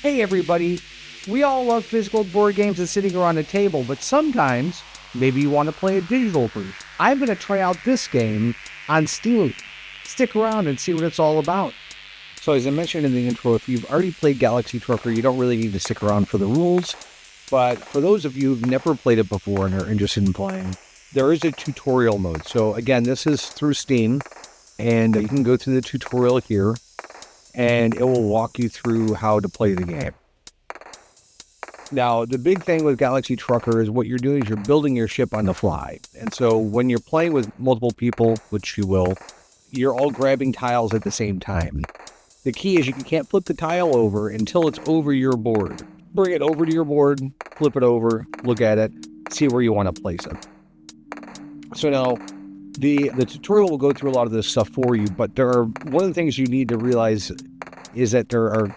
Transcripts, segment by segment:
Hey everybody, we all love physical board games and sitting around a table, but sometimes maybe you want to play a digital version. I'm going to try out this game on Steam. Stick around and see what it's all about. So as I mentioned in the intro, if you've already played Galaxy Trucker, you don't really need to stick around for the rules. But for those of you who've never played it before and are interested in playing, there is a tutorial mode. So again, this is through Steam, and you can go through the tutorial here, and it will walk you through how to play the game. Now, the big thing with Galaxy Trucker is what you're doing is you're building your ship on the fly. And so when you're playing with multiple people, which you will, you're all grabbing tiles at the same time. The key is you can't flip the tile over until it's over your board. Bring it over to your board, flip it over, look at it, see where you want to place it. So now, the tutorial will go through a lot of this stuff for you, but one of the things you need to realize is that there are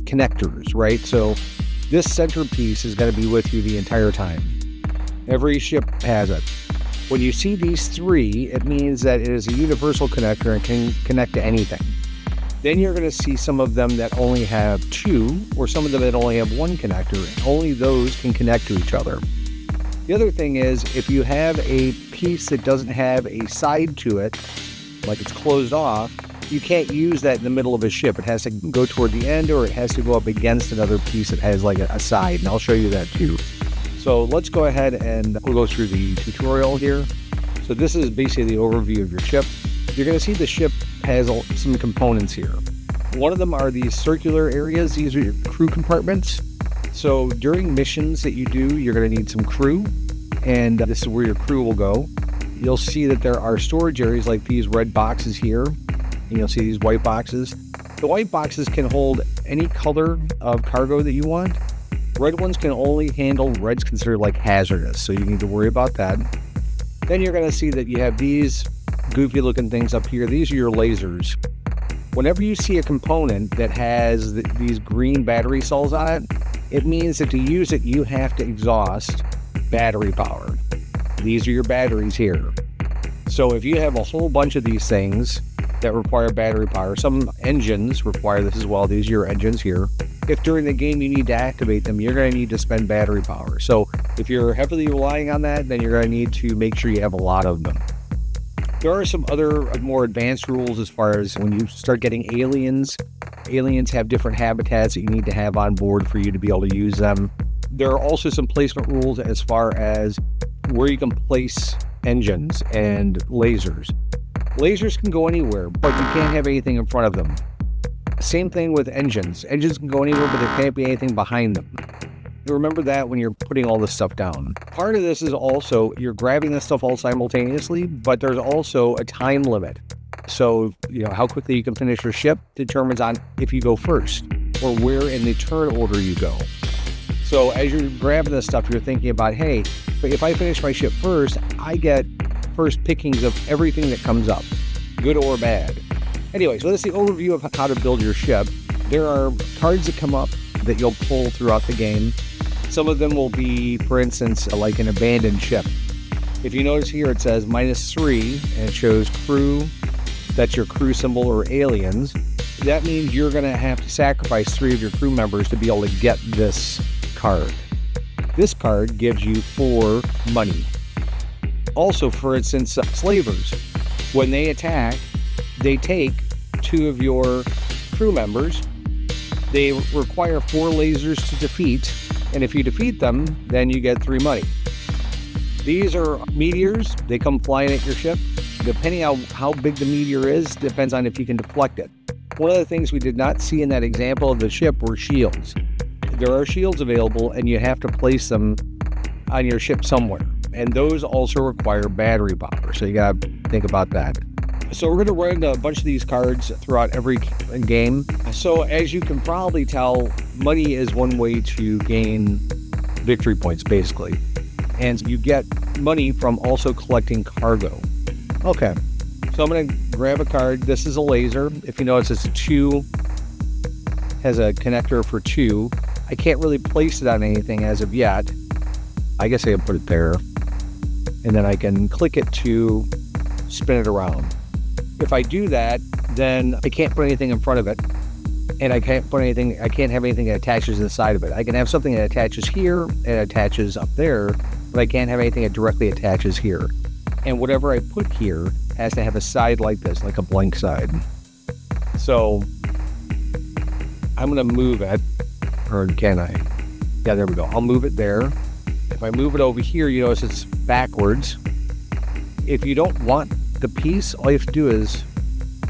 connectors, right? So this centerpiece is going to be with you the entire time. Every ship has it. When you see these three, it means that it is a universal connector and can connect to anything. Then you're going to see some of them that only have two, or some of them that only have one connector, and only those can connect to each other. The other thing is, if you have a piece that doesn't have a side to it, like it's closed off, you can't use that in the middle of a ship. It has to go toward the end, or it has to go up against another piece that has like a side, and I'll show you that too. So let's go ahead and we'll go through the tutorial here. So this is basically the overview of your ship. You're going to see the ship has some components here. One of them are these circular areas. These are your crew compartments. So during missions that you do, you're going to need some crew, and this is where your crew will go. You'll see that there are storage areas like these red boxes here, and you'll see these white boxes. The white boxes can hold any color of cargo that you want. Red ones can only handle red's considered like hazardous, so you need to worry about that. Then you're going to see that you have these goofy looking things up here. These are your lasers. Whenever you see a component that has these green battery cells on it, it means that to use it, you have to exhaust battery power. These are your batteries here. So if you have a whole bunch of these things that require battery power, some engines require this as well. These are your engines here. If during the game you need to activate them, you're going to need to spend battery power. So if you're heavily relying on that, then you're going to need to make sure you have a lot of them. There are some other more advanced rules as far as when you start getting aliens. Aliens have different habitats that you need to have on board for you to be able to use them. There are also some placement rules as far as where you can place engines and lasers. Lasers can go anywhere, but you can't have anything in front of them. Same thing with engines. Engines can go anywhere, but there can't be anything behind them. You remember that when you're putting all this stuff down. Part of this is also you're grabbing this stuff all simultaneously, but there's also a time limit. So, how quickly you can finish your ship determines on if you go first or where in the turn order you go. So as you're grabbing this stuff, you're thinking about, hey, if I finish my ship first, I get first pickings of everything that comes up, good or bad. Anyway, so that's the overview of how to build your ship. There are cards that come up that you'll pull throughout the game. Some of them will be, for instance, like an abandoned ship. If you notice here, it says -3, and it shows crew. That's your crew symbol or aliens. That means you're going to have to sacrifice 3 of your crew members to be able to get this card. This card gives you 4 money. Also, for instance, slavers. When they attack, they take 2 of your crew members. They require 4 lasers to defeat, and if you defeat them, then you get 3 money. These are meteors. They come flying at your ship. Depending on how big the meteor is, depends on if you can deflect it. One of the things we did not see in that example of the ship were shields. There are shields available, and you have to place them on your ship somewhere. And those also require battery power, so you got to think about that. So we're going to run a bunch of these cards throughout every game. So as you can probably tell, money is one way to gain victory points, basically. And you get money from also collecting cargo. Okay, so I'm going to grab a card. This is a laser. If you notice, it's a 2, has a connector for 2. I can't really place it on anything as of yet. I guess I can put it there. And then I can click it to spin it around. If I do that, then I can't put anything in front of it. and I can't have anything that attaches to the side of it. I can have something that attaches here and attaches up there, but I can't have anything that directly attaches here. And whatever I put here has to have a side like this, like a blank side. So I'm going to move it, or can I? Yeah, there we go. I'll move it there. If I move it over here, you notice it's backwards. If you don't want the piece, all you have to do is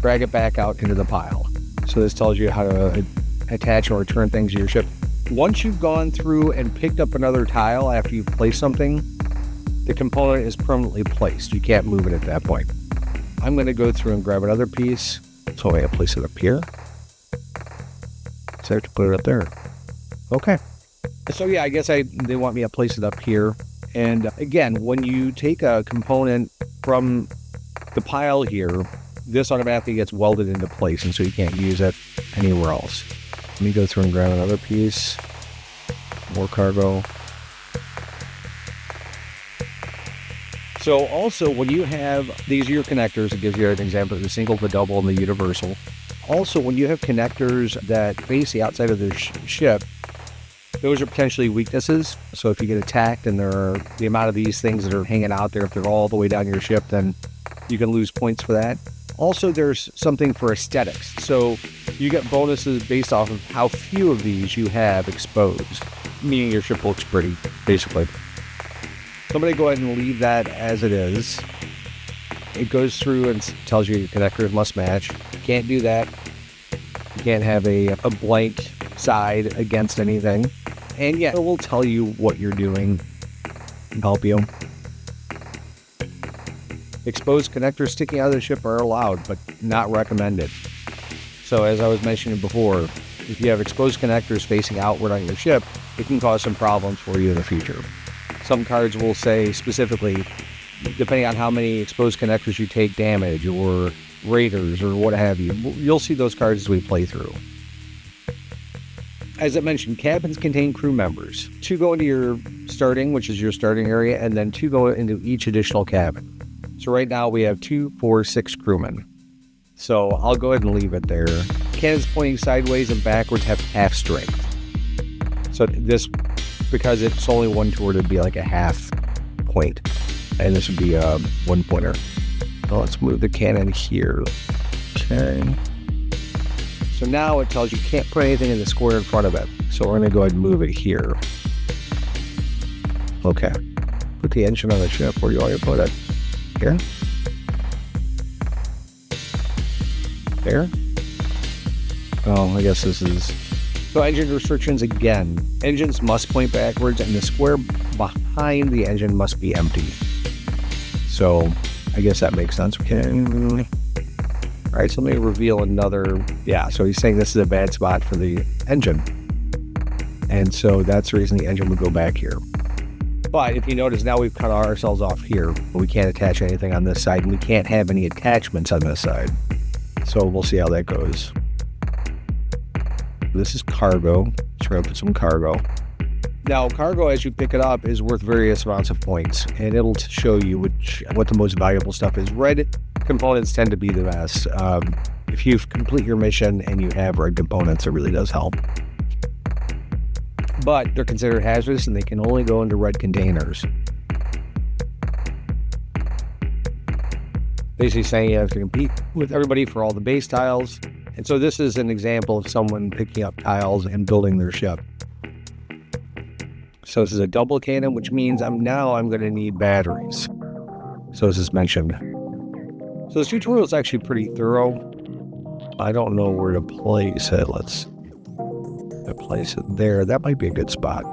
drag it back out into the pile. So this tells you how to attach or return things to your ship. Once you've gone through and picked up another tile after you've placed something, the component is permanently placed. You can't move it at that point. I'm going to go through and grab another piece. So I place it up here. So I have to put it up there. Okay. So yeah, I guess they want me to place it up here. And again, when you take a component from the pile here, this automatically gets welded into place, and so you can't use it anywhere else. Let me go through and grab another piece. More cargo. So also, when you have, these are your connectors, it gives you an example of the single, the double, and the universal. Also, when you have connectors that face the outside of the ship, those are potentially weaknesses. So if you get attacked and there are the amount of these things that are hanging out there, if they're all the way down your ship, then you can lose points for that. Also, there's something for aesthetics. So you get bonuses based off of how few of these you have exposed, meaning your ship looks pretty, basically. So I'm going to go ahead and leave that as it is. It goes through and tells you your connectors must match. You can't do that. You can't have a blank side against anything. And yeah, it will tell you what you're doing and help you. Exposed connectors sticking out of the ship are allowed, but not recommended. So as I was mentioning before, if you have exposed connectors facing outward on your ship, it can cause some problems for you in the future. Some cards will say specifically, depending on how many exposed connectors you take damage, or raiders, or what have you. You'll see those cards as we play through. As I mentioned, cabins contain crew members. 2 go into your starting, which is your starting area, and then 2 go into each additional cabin. So right now we have 2, 4, 6 crewmen. So I'll go ahead and leave it there. Cannons pointing sideways and backwards have half strength. So this, because it's only one tour, it'd be like a half point. And this would be a 1-pointer. So let's move the cannon here. Okay. So now it tells you can't put anything in the square in front of it. So we're going to go ahead and move it here. Okay. Put the engine on the ship. Where do you want to put it? Here? There? Oh, I guess this is... So engine restrictions again. Engines must point backwards and the square behind the engine must be empty. So I guess that makes sense. Okay. All right, so let me reveal another. Yeah, so he's saying this is a bad spot for the engine. And so that's the reason the engine would go back here. But if you notice, now we've cut ourselves off here. We can't attach anything on this side, and we can't have any attachments on this side. So we'll see how that goes. This is cargo. So we're going to put some cargo. Now, cargo, as you pick it up, is worth various amounts of points, and it'll show you what the most valuable stuff is. Red components tend to be the best. If you complete your mission and you have red components, it really does help. But they're considered hazardous, and they can only go into red containers. Basically saying you have to compete with everybody for all the base tiles. And so this is an example of someone picking up tiles and building their ship. So this is a double cannon, which means I'm going to need batteries. So as is mentioned. So this tutorial is actually pretty thorough. I don't know where to place it. Let's place it there. That might be a good spot.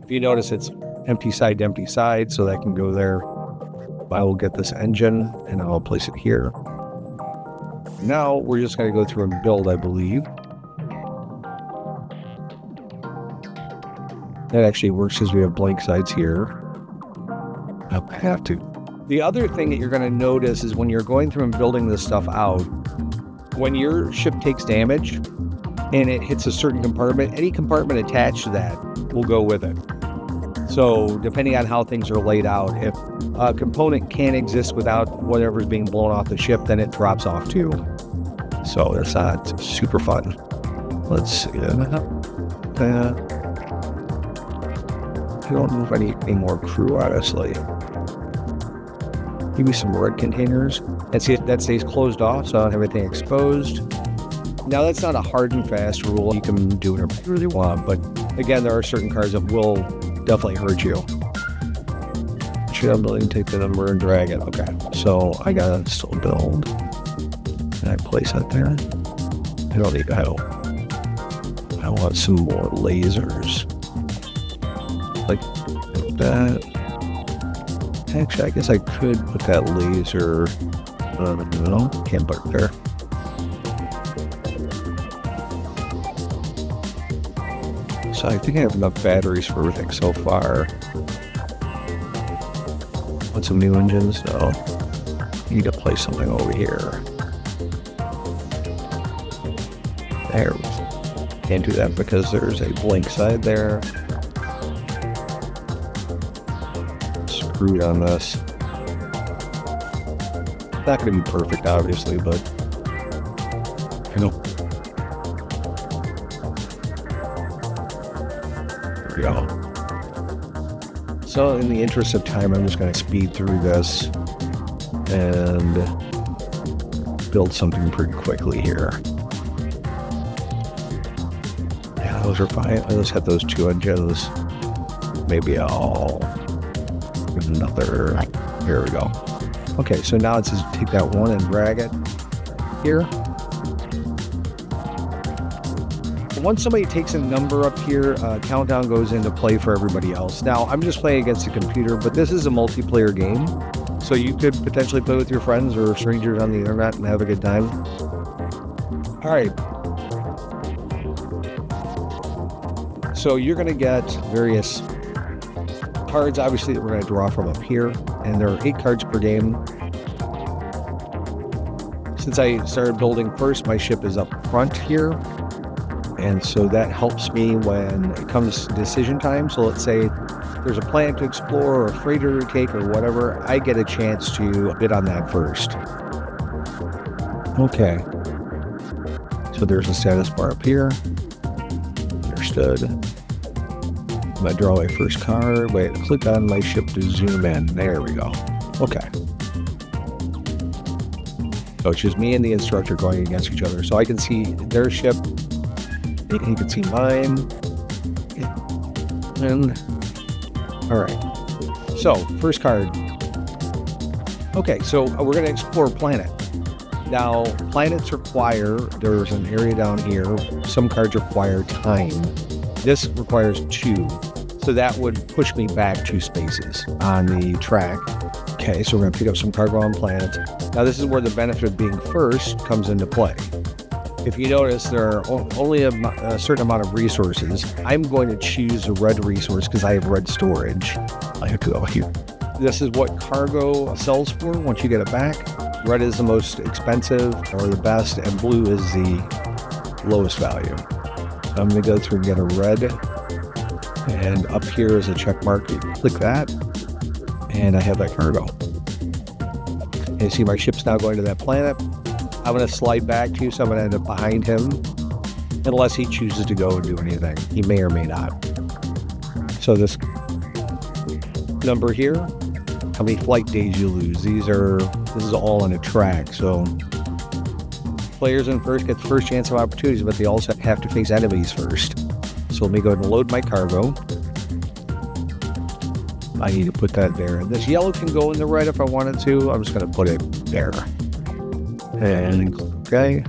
If you notice, it's empty side to empty side, so that can go there. I will get this engine and I'll place it here. Now we're just going to go through and build, I believe. That actually works because we have blank sides here. I'll have to. The other thing that you're going to notice is when you're going through and building this stuff out, when your ship takes damage and it hits a certain compartment, any compartment attached to that will go with it. So depending on how things are laid out, if a component can't exist without whatever's being blown off the ship, then it drops off too. So it's not super fun. Let's see. I don't know if I need any more crew, honestly. Give me some red containers. And see if that stays closed off, so I don't have everything exposed. Now, that's not a hard and fast rule. You can do whatever you really want, but again, there are certain cards that will definitely hurt you. Should I'm willing to take the number and drag it. Okay, so I gotta still build. And I place that there. I don't need help. I want some more lasers. Like that. Actually, I guess I could put that laser. No, can't put it there. So I think I have enough batteries for everything so far. Want some new engines? No. Need to place something over here. There. Can't do that because there's a blank side there. Screwed on this. Not going to be perfect, obviously, but you know. There we go. So, in the interest of time, I'm just going to speed through this and build something pretty quickly here. Yeah, those are fine. Let's have those two engines. Maybe I'll give another. Here we go. Okay, so now it says take that one and drag it here. Once somebody takes a number up here, countdown goes into play for everybody else. Now, I'm just playing against a computer, but this is a multiplayer game, so you could potentially play with your friends or strangers on the internet and have a good time. All right. So you're going to get various cards, obviously, that we're going to draw from up here, and there are 8 cards per game. Since I started building first, my ship is up front here, and so that helps me when it comes to decision time. So let's say there's a planet to explore or a freighter to take or whatever, I get a chance to bid on that first. Okay. So there's a status bar up here. Understood. I'm going to draw my first card. Wait, click on my ship to zoom in. There we go. Okay. So it's just me and the instructor going against each other. So I can see their ship. He can see mine. And, all right. So, first card. Okay, so we're going to explore a planet. Now, planets require, there's an area down here. Some cards require time. This requires 2. So that would push me back 2 spaces on the track. Okay, so we're going to pick up some cargo on planet. Now, this is where the benefit of being first comes into play. If you notice, there are only a certain amount of resources. I'm going to choose a red resource because I have red storage. I have to go here. This is what cargo sells for once you get it back. Red is the most expensive or the best, and blue is the lowest value. So I'm going to go through and get a red. And up here is a check mark. You click that, and I have that cargo. And you see my ship's now going to that planet. I'm going to slide back to you, so I'm going to end up behind him, unless he chooses to go and do anything. He may or may not. So this number here, how many flight days you lose. This is all on a track, so players in first get the first chance of opportunities, but they also have to face enemies first. So let me go ahead and load my cargo. I need to put that there. This yellow can go in the red if I wanted to. I'm just going to put it there. And okay.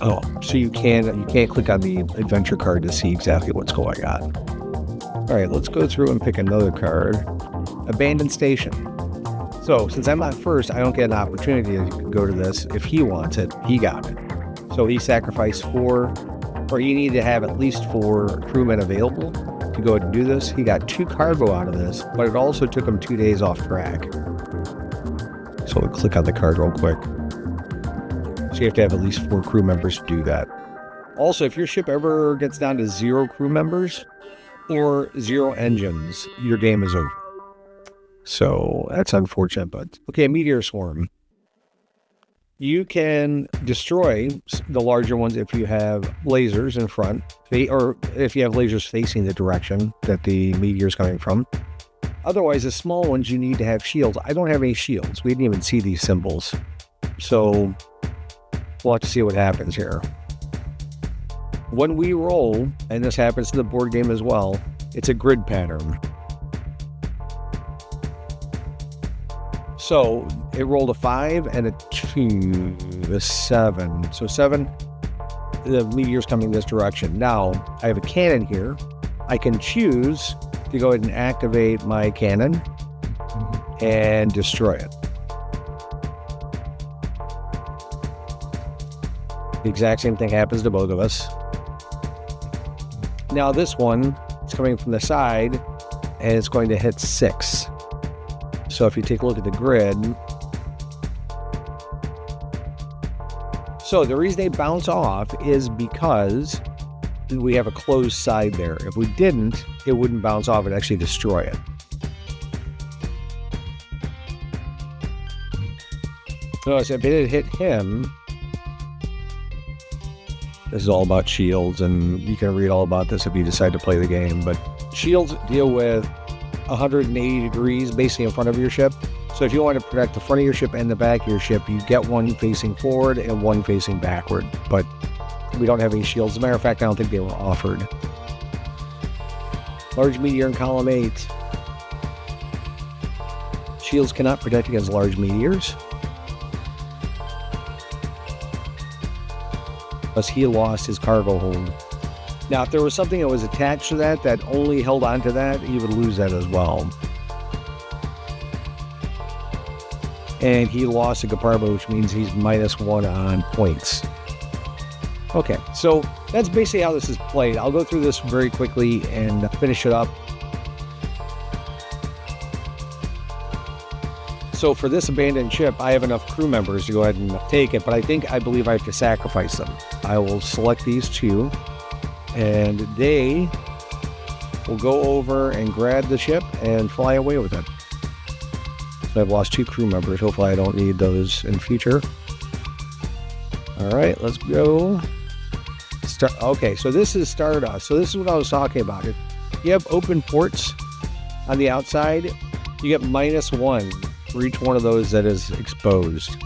Oh, so you can't click on the adventure card to see exactly what's going on. All right, let's go through and pick another card. Abandoned station. So since I'm not first, I don't get an opportunity to go to this. If he wants it, he got it. So he sacrificed 4, or you need to have at least 4 crewmen available to go ahead and do this. He got 2 cargo out of this, but it also took him 2 days off track. So we'll click on the card real quick. So you have to have at least 4 crew members to do that. Also, if your ship ever gets down to 0 crew members or 0 engines, your game is over. So that's unfortunate, but okay, meteor swarm. You can destroy the larger ones if you have lasers in front, or if you have lasers facing the direction that the meteor is coming from. Otherwise, the small ones, you need to have shields. I don't have any shields. We didn't even see these symbols. So we'll have to see what happens here. When we roll, and this happens to the board game as well, it's a grid pattern. So it rolled a 5 and a 2, a 7. So 7, the meteor's coming this direction. Now, I have a cannon here. I can choose to go ahead and activate my cannon and destroy it. The exact same thing happens to both of us. Now this one is coming from the side and it's going to hit 6. So if you take a look at the grid, so the reason they bounce off is because we have a closed side there. If we didn't, it wouldn't bounce off, it'd actually destroy it. So if it had hit him, this is all about shields, and you can read all about this if you decide to play the game, but shields deal with 180 degrees basically in front of your ship. So if you want to protect the front of your ship and the back of your ship, you get one facing forward and one facing backward. But we don't have any shields. As a matter of fact, I don't think they were offered. Large meteor in column 8. Shields cannot protect against large meteors. Thus he lost his cargo hold. Now, if there was something that was attached to that only held on to that, he would lose that as well. And he lost a compartment, which means he's -1 on points. Okay, so that's basically how this is played. I'll go through this very quickly and finish it up. So for this abandoned ship, I have enough crew members to go ahead and take it, but I believe I have to sacrifice them. I will select these two, and they will go over and grab the ship and fly away with it. So I've lost 2 crew members. Hopefully I don't need those in future. All right, let's go. Okay, so this is Stardust. So this is what I was talking about. If you have open ports on the outside, you get -1 for each one of those that is exposed.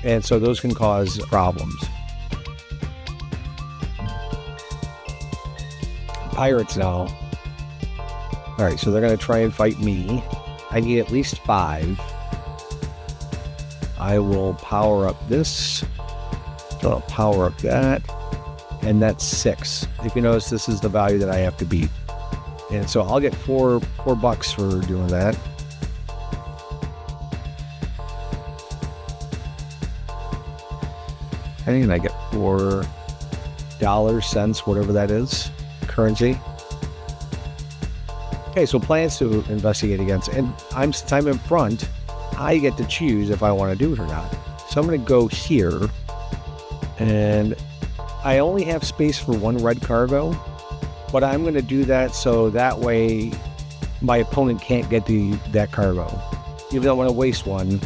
And so those can cause problems. Pirates now. All right, so they're going to try and fight me. I need at least 5. I will power up this. So I'll power up that. And that's 6. If you notice, this is the value that I have to beat. And so I'll get $4 for doing that. And I get $4 cents, whatever that is, currency. Okay, so plans to investigate against. And since I'm in front, I get to choose if I want to do it or not. So I'm going to go here. And I only have space for 1 red cargo, but I'm going to do that so that way my opponent can't get that cargo. Even though I want to waste 1.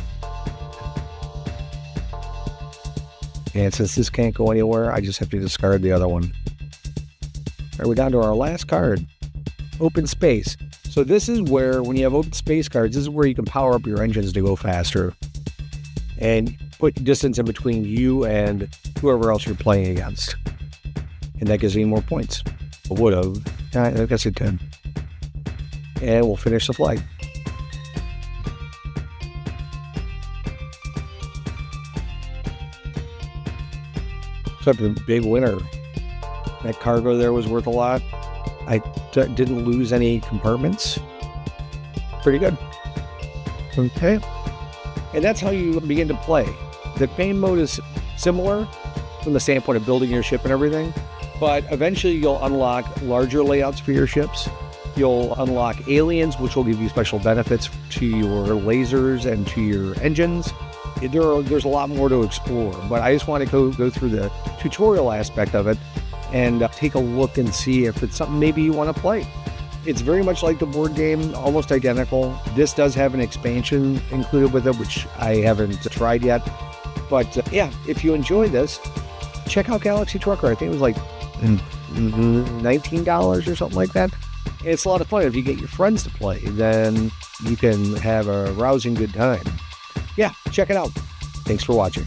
And since this can't go anywhere, I just have to discard the other one. All right, we're down to our last card. Open space. So this is where, when you have open space cards, this is where you can power up your engines to go faster. And put distance in between you and whoever else you're playing against. And that gives you more points. It would have. I guess it did. And we'll finish the flight. So a big winner. That cargo there was worth a lot. I didn't lose any compartments. Pretty good. Okay. And that's how you begin to play. The main mode is similar from the standpoint of building your ship and everything, but eventually you'll unlock larger layouts for your ships. You'll unlock aliens, which will give you special benefits to your lasers and to your engines. There's a lot more to explore, but I just want to go through the tutorial aspect of it and take a look and see if it's something maybe you want to play. It's very much like the board game, almost identical. This does have an expansion included with it, which I haven't tried yet, But yeah, if you enjoy this, check out Galaxy Trucker. I think it was like $19 or something like that. And it's a lot of fun. If you get your friends to play, then you can have a rousing good time. Yeah, check it out. Thanks for watching.